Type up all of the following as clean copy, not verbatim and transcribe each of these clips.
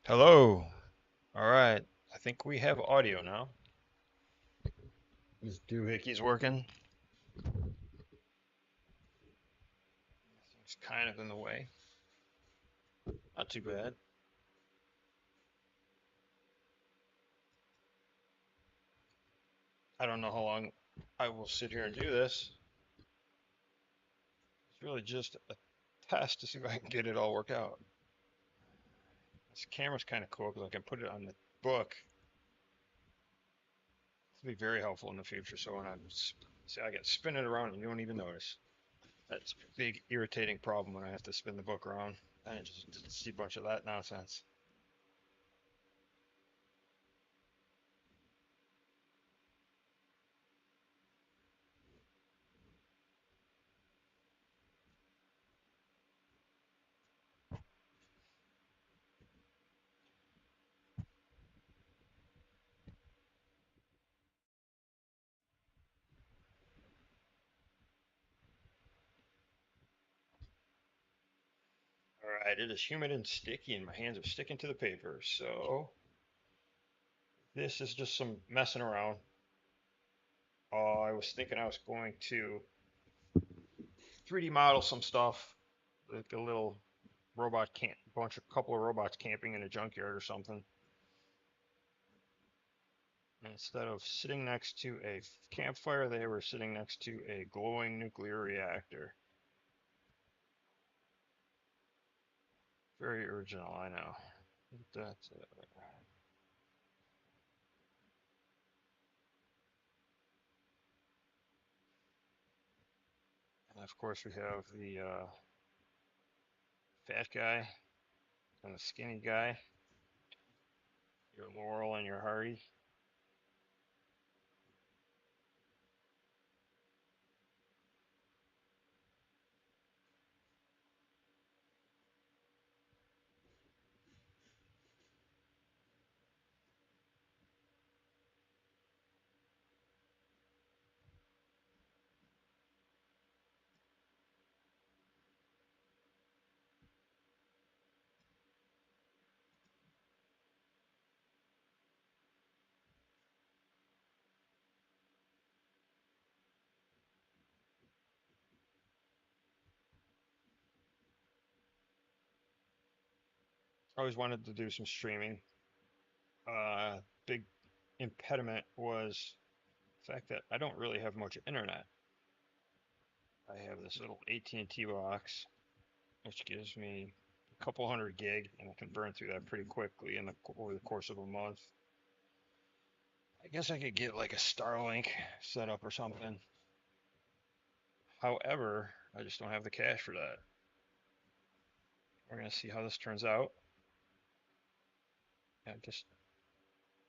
Hello. All right. I think we have audio now. This doohickey's working. It's kind of in the way. Not too bad. I don't know how long I will sit here and do this. It's really just a test to see if I can get it all worked out. This camera's kind of cool because I can put it on the book. It'll be very helpful in the future. So when I see, I get spin it around and you don't even notice. That's a big irritating problem when I have to spin the book around. And just see a bunch of that nonsense. All right, it is humid and sticky, and my hands are sticking to the paper. So this is just some messing around. I was thinking I was going to 3D model some stuff, like a little robot camp, couple of robots camping in a junkyard or something. And instead of sitting next to a campfire, they were sitting next to a glowing nuclear reactor. Very original, I know. That's it. And of course, we have the fat guy and the skinny guy, your Laurel and your Hardy. I always wanted to do some streaming. Big impediment was the fact that I don't really have much internet. I have this little AT&T box, which gives me a couple hundred gig, and I can burn through that pretty quickly over the course of a month. I guess I could get like a Starlink set up or something. However, I just don't have the cash for that. We're gonna see how this turns out. And just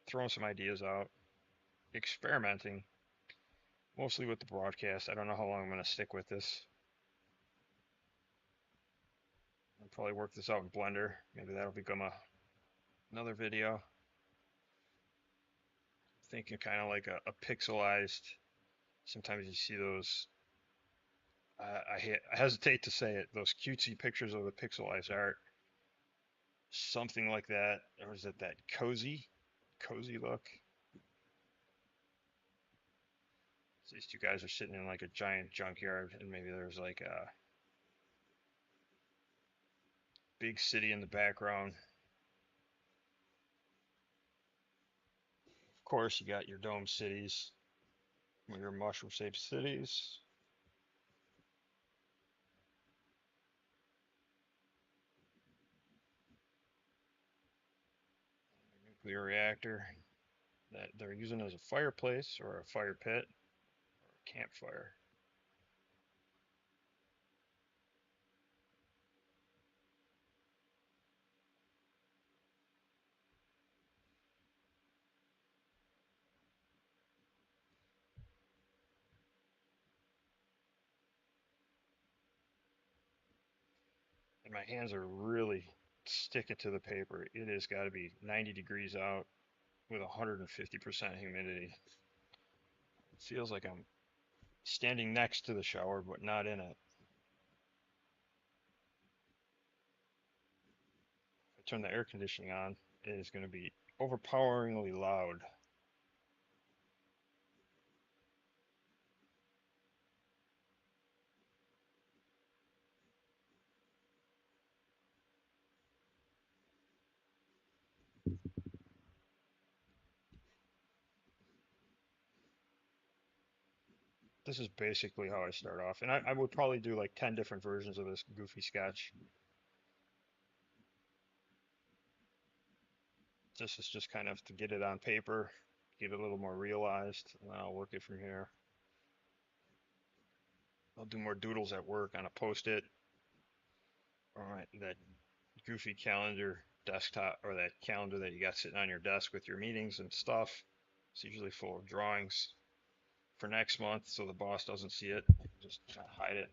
throwing some ideas out, experimenting, mostly with the broadcast. I don't know how long I'm gonna stick with this. I'll probably work this out in Blender. Maybe that'll become another video. Thinking kind of like a pixelized. Sometimes you see those. I hesitate to say it. Those cutesy pictures of the pixelized art. Something like that, or is it that cozy look? So these two guys are sitting in like a giant junkyard, and maybe there's like a big city in the background. Of course, you got your dome cities, your mushroom-shaped cities. Nuclear reactor that they're using as a fireplace or a fire pit or a campfire. And my hands are really sticking to the paper. It has got to be 90 degrees out with 150% humidity. It feels like I'm standing next to the shower, but not in it. I turn the air conditioning on. is going to be overpoweringly loud. This is basically how I start off, and I would probably do like 10 different versions of this goofy sketch. This is just kind of to get it on paper, get it a little more realized, and then I'll work it from here. I'll do more doodles at work on a post-it. All right, that goofy calendar desktop or that calendar that you got sitting on your desk with your meetings and stuff. It's usually full of drawings for next month, so the boss doesn't see it. Just hide it.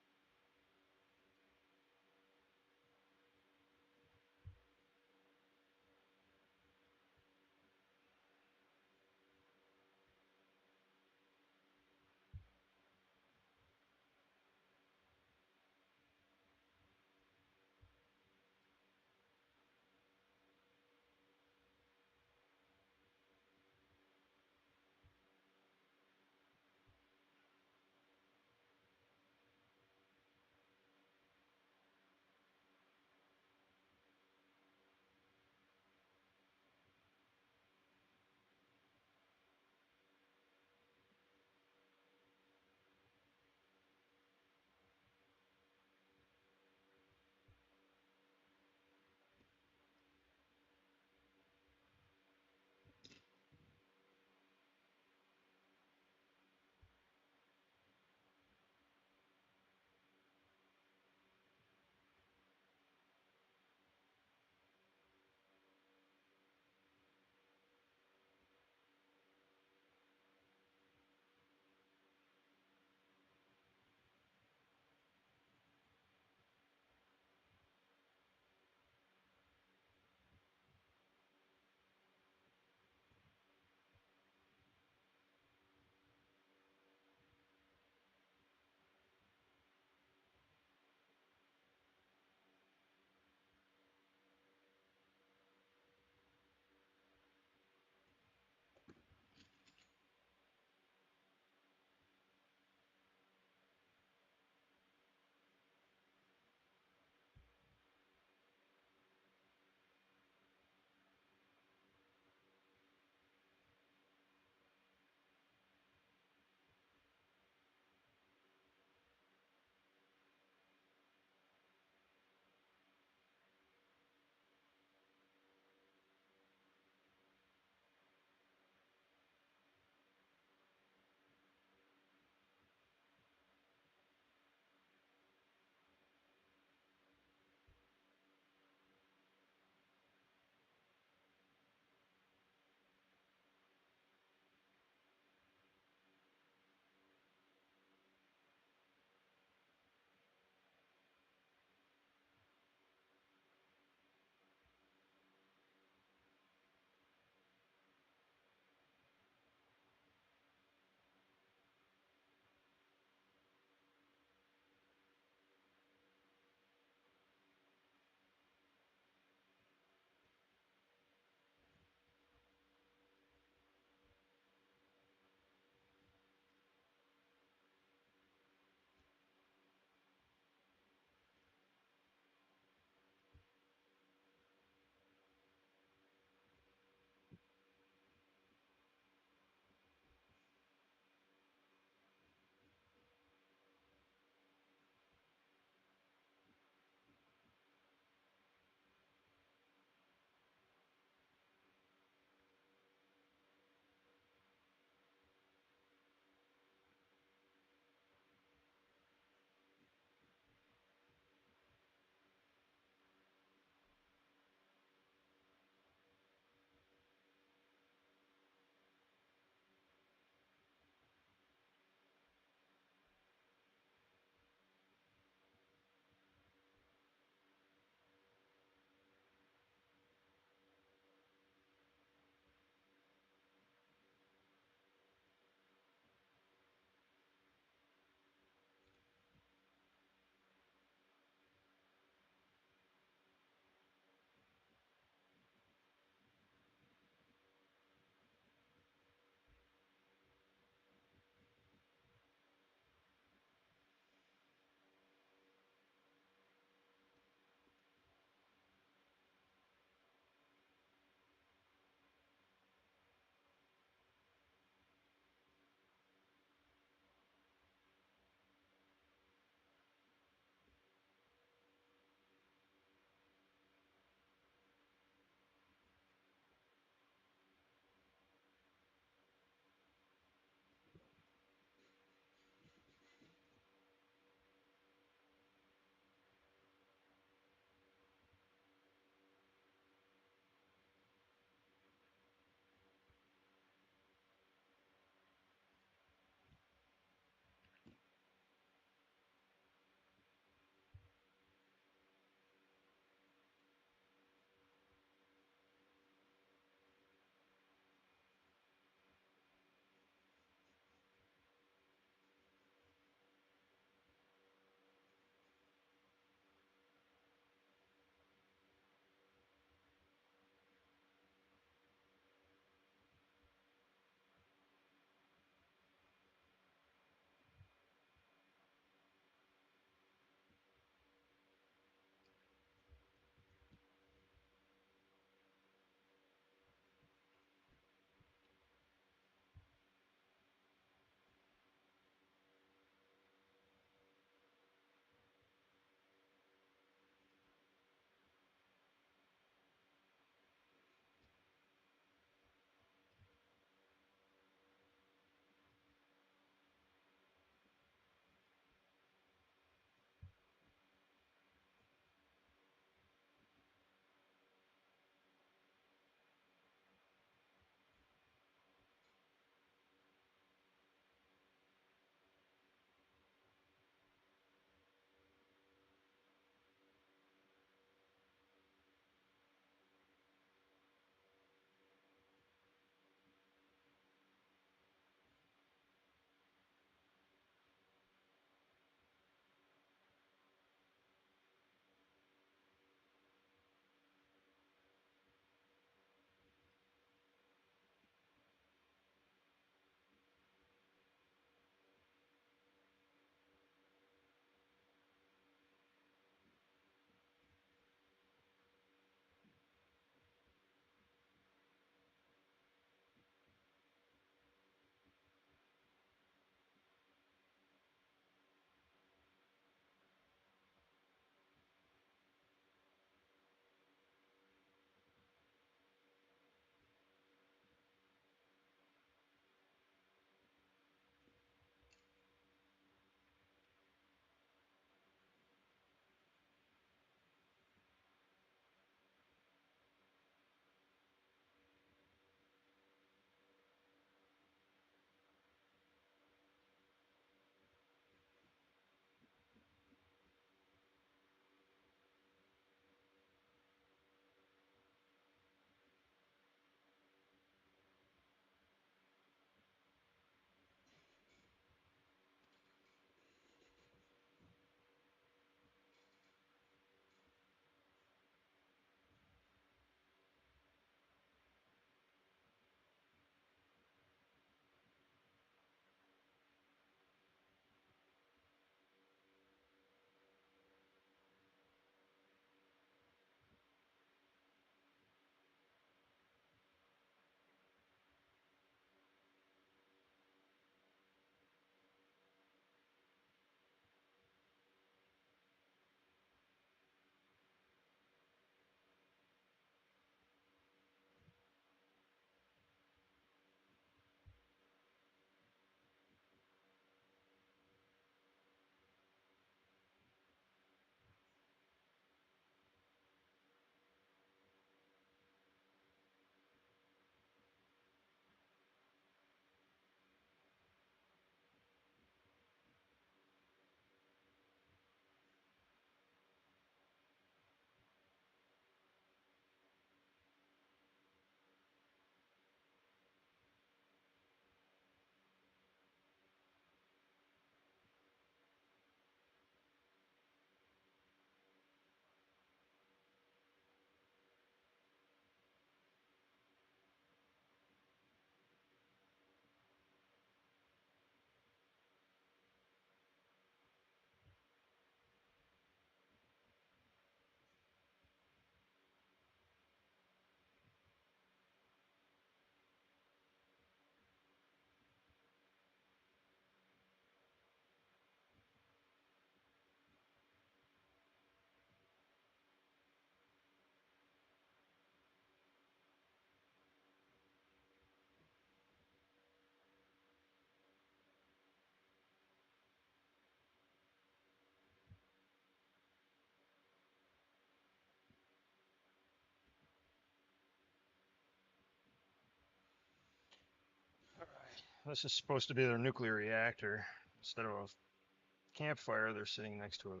This is supposed to be their nuclear reactor. Instead of a campfire, they're sitting next to a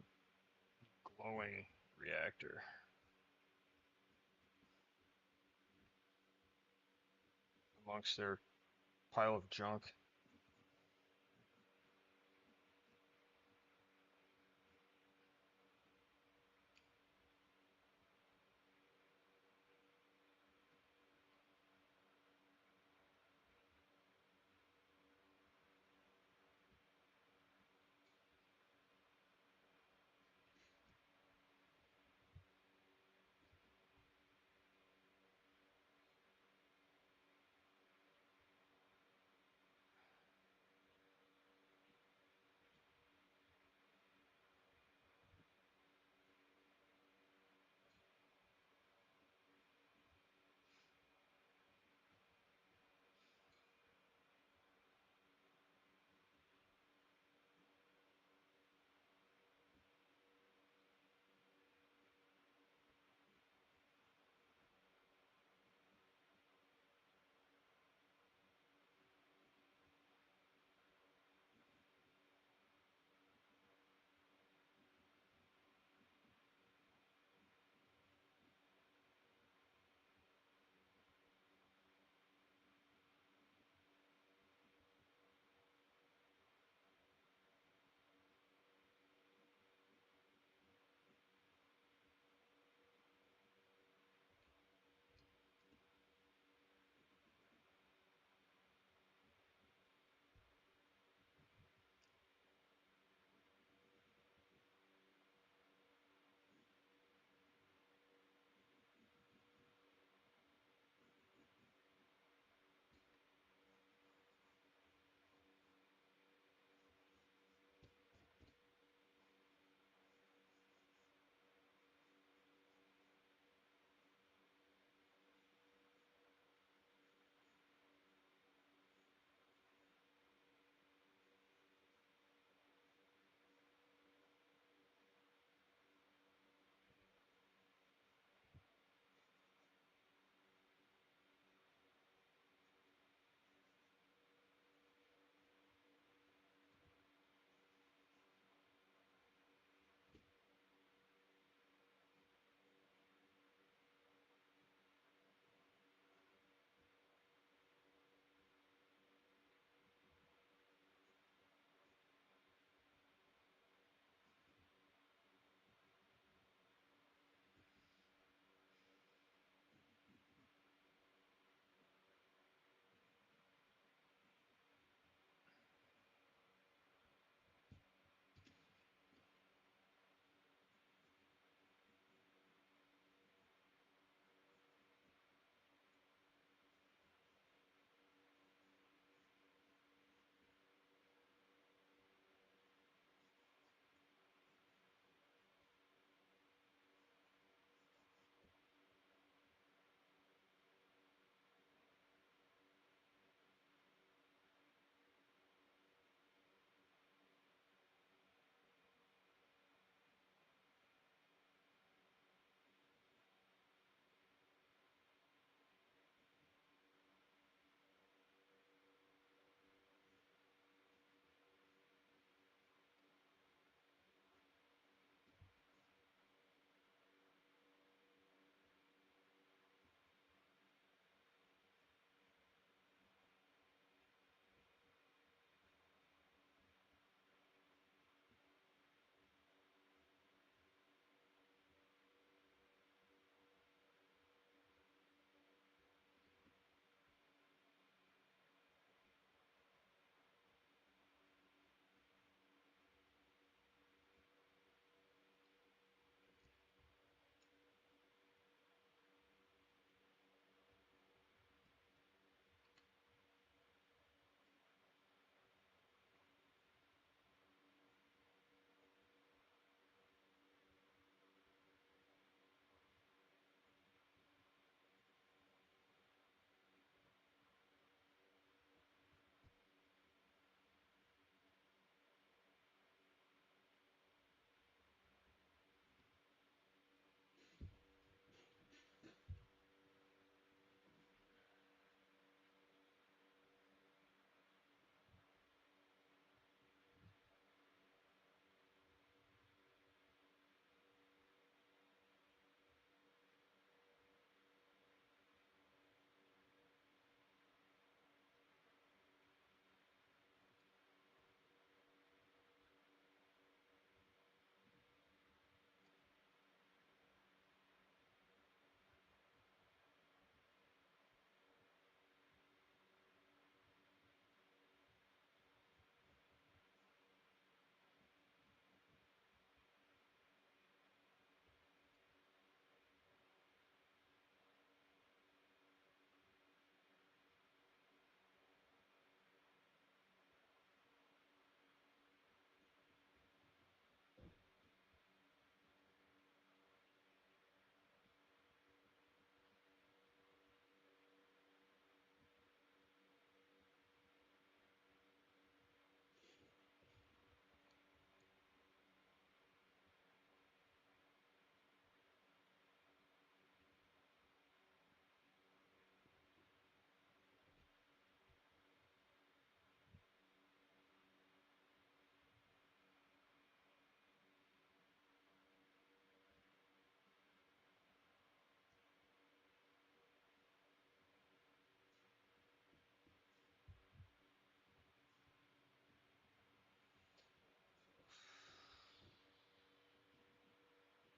glowing reactor amongst their pile of junk.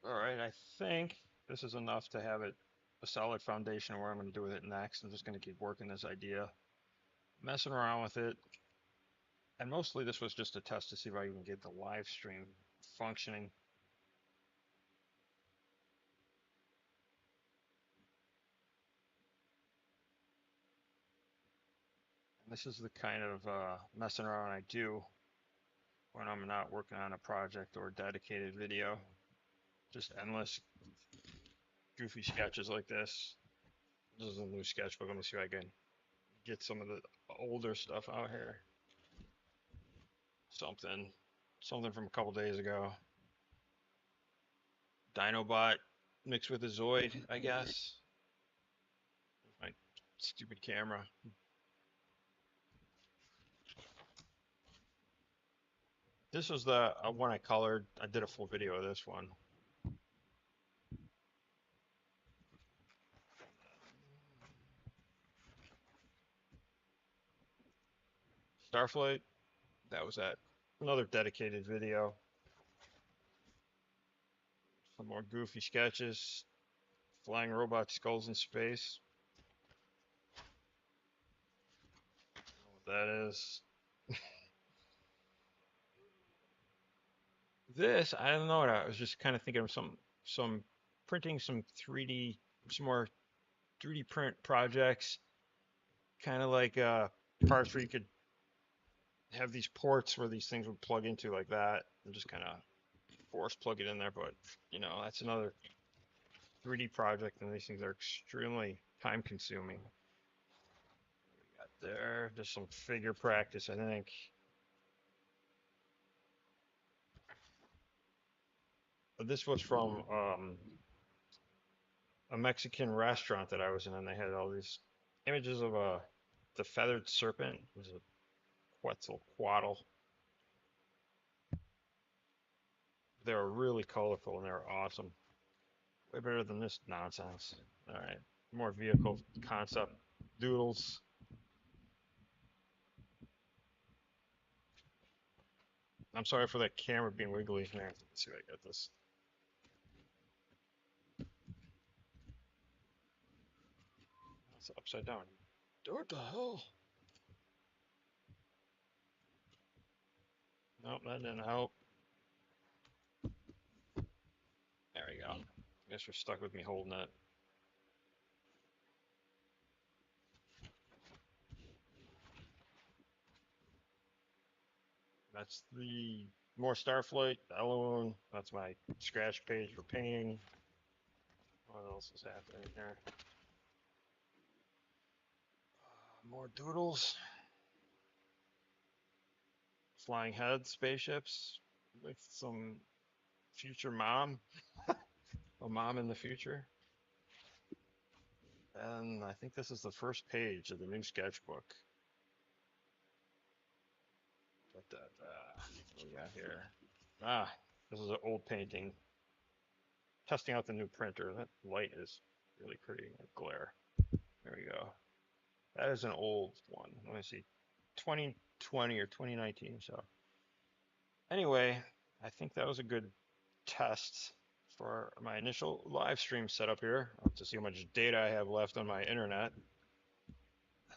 All right, I think this is enough to have it a solid foundation of what I'm going to do with it next. I'm just going to keep working this idea, messing around with it. And mostly this was just a test to see if I can get the live stream functioning. And this is the kind of messing around I do when I'm not working on a project or a dedicated video. Just endless goofy sketches like this. This is a new sketchbook. Let me see if I can get some of the older stuff out here. Something from a couple days ago. Dinobot mixed with a Zoid, I guess. My stupid camera. This was the one I colored. I did a full video of this one. Starflight, that was that. Another dedicated video. Some more goofy sketches. Flying robot skulls in space. I don't know what that is. This, I don't know. I was just kind of thinking of some printing some more 3D print projects, kind of like parts where you could have these ports where these things would plug into like that, and just kind of force plug it in there. But that's another 3D project, and these things are extremely time consuming. We got there, just some figure practice, I think. But this was from a Mexican restaurant that I was in, and they had all these images of the feathered serpent. It was a Quetzalcoatl. They were really colorful and they were awesome. Way better than this nonsense. All right, more vehicle concept doodles. I'm sorry for that camera being wiggly. Here, let's see if I get this. It's upside down. What the hell? Nope, that didn't help. There we go. I guess you're stuck with me holding it. That's the more Starflight, Elune. That's my scratch page for painting. What else is happening here? More doodles. Flying head spaceships with some future mom. A mom in the future. And I think this is the first page of the new sketchbook. What do we got here? Ah, this is an old painting. Testing out the new printer. That light is really creating a glare. There we go. That is an old one. Let me see. 2020 or 2019. So anyway, I think that was a good test for my initial live stream setup here. I'll have to see how much data I have left on my internet.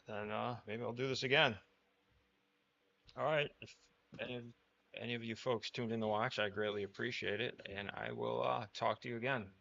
Then maybe I'll do this again. All right. If any of you folks tuned in to watch, I greatly appreciate it. And I will talk to you again.